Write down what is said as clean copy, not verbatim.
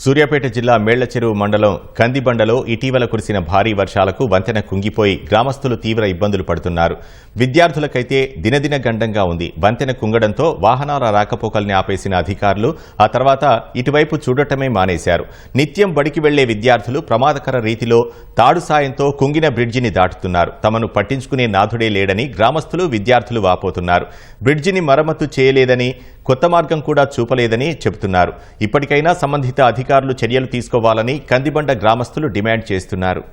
సూర్యాపేట జిల్లా మేళ్లచెరువు మండలం కందిబండలో ఇటీవల కురిసిన భారీ వర్షాలకు వంతెన కుంగిపోయి గ్రామస్తులు తీవ్ర ఇబ్బందులు పడుతున్నారు. విద్యార్థులకైతే దినదిన గండంగా ఉంది. వంతెన కుంగడంతో వాహనాల రాకపోకల్ని ఆపేసిన అధికారులు ఆ తర్వాత ఇటువైపు చూడటమే మానేశారు. నిత్యం బడికి వెళ్లే విద్యార్థులు ప్రమాదకర రీతిలో తాడు సాయంతో కుంగిన బ్రిడ్జిని దాటుతున్నారు. తమను పట్టించుకునే నాథుడే లేడని గ్రామస్తులు విద్యార్థులు వాపోతున్నారు. బ్రిడ్జిని మరమ్మతు చేయలేదని, కొత్త మార్గం కూడా చూపలేదని చెబుతున్నారు. ఇప్పటికైనా సంబంధిత అధికారులు చర్యలు తీసుకోవాలని కందిబండ గ్రామస్తులు డిమాండ్ చేస్తున్నారు.